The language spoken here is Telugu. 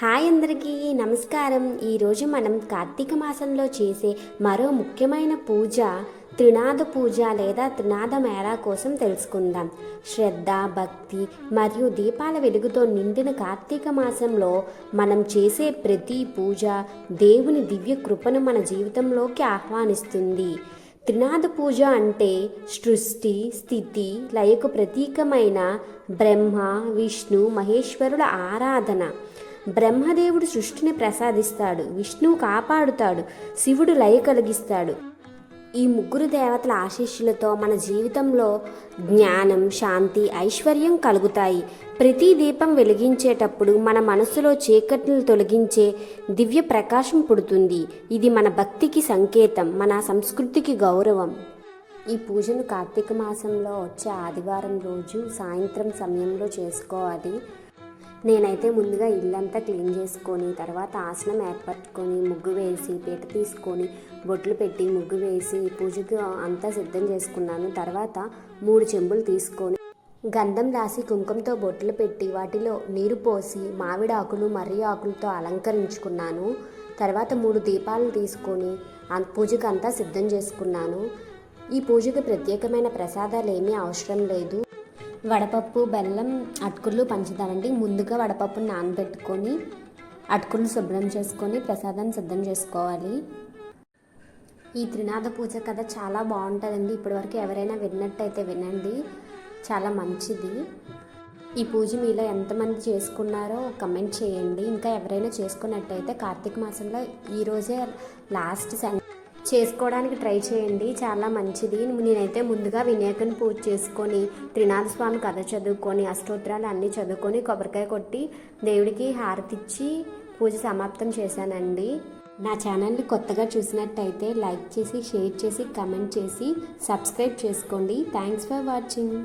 హాయ్ అందరికీ నమస్కారం. ఈరోజు మనం కార్తీక మాసంలో చేసే మరో ముఖ్యమైన పూజ త్రినాద పూజ లేదా త్రినాద మేళా కోసం తెలుసుకుందాం. శ్రద్ధ, భక్తి మరియు దీపాల వెలుగుతో నిండిన కార్తీక మాసంలో మనం చేసే ప్రతి పూజ దేవుని దివ్య కృపను మన జీవితంలోకి ఆహ్వానిస్తుంది. త్రినాద పూజ అంటే సృష్టి, స్థితి, లయకు ప్రతీకమైన బ్రహ్మ, విష్ణు, మహేశ్వరుల ఆరాధన. బ్రహ్మదేవుడు సృష్టిని ప్రసాదిస్తాడు, విష్ణువు కాపాడుతాడు, శివుడు లయ కలిగిస్తాడు. ఈ ముగ్గురు దేవతల ఆశీస్సులతో మన జీవితంలో జ్ఞానం, శాంతి, ఐశ్వర్యం కలుగుతాయి. ప్రతి దీపం వెలిగించేటప్పుడు మన మనసులో చీకటిని తొలగించే దివ్య ప్రకాశం పుడుతుంది. ఇది మన భక్తికి సంకేతం, మన సంస్కృతికి గౌరవం. ఈ పూజను కార్తీక మాసంలో వచ్చే ఆదివారం రోజు సాయంత్రం సమయంలో చేసుకోవాలి. నేనైతే ముందుగా ఇల్లంతా క్లీన్ చేసుకొని తర్వాత ఆసనం ఏర్పరచుకొని ముగ్గు వేసి పీట తీసుకొని బొట్లు పెట్టి ముగ్గు వేసి పూజకు అంతా సిద్ధం చేసుకున్నాను. తర్వాత 3 చెంబులు తీసుకొని గంధం రాసి కుంకుమతో బొట్లు పెట్టి వాటిలో నీరు పోసి మామిడి ఆకులు, మర్రి ఆకులతో అలంకరించుకున్నాను. తర్వాత 3 దీపాలు తీసుకొని పూజకు అంతా సిద్ధం చేసుకున్నాను. ఈ పూజకు ప్రత్యేకమైన ప్రసాదాలు ఏమీ అవసరం లేదు. వడపప్పు, బెల్లం, అటుకులు, పంచదార అంటే ముందుగా వడపప్పును నానబెట్టుకొని అటుకులు శుభ్రం చేసుకొని ప్రసాదాన్ని సిద్ధం చేసుకోవాలి. ఈ త్రినాద పూజ కథ చాలా బాగుంటుందండి. ఇప్పటివరకు ఎవరైనా విన్నట్టయితే వినండి, చాలా మంచిది. ఈ పూజ మీలో ఎంతమంది చేసుకున్నారో కమెంట్ చేయండి. ఇంకా ఎవరైనా చేసుకున్నట్టయితే కార్తీక మాసంలో ఈరోజే లాస్ట్ చేసుకోవడానికి ట్రై చేయండి, చాలా మంచిది. నేనైతే ముందుగా వినాయకుని పూజ చేసుకొని త్రినాథ స్వామి కథ చదువుకొని అష్టోత్తరాలు అన్నీ చదువుకొని కొబ్బరికాయ కొట్టి దేవుడికి హారతిచ్చి పూజ సమాప్తం చేశానండి. నా ఛానల్ని కొత్తగా చూసినట్టయితే లైక్ చేసి, షేర్ చేసి, కమెంట్ చేసి సబ్స్క్రైబ్ చేసుకోండి. Thanks for watching.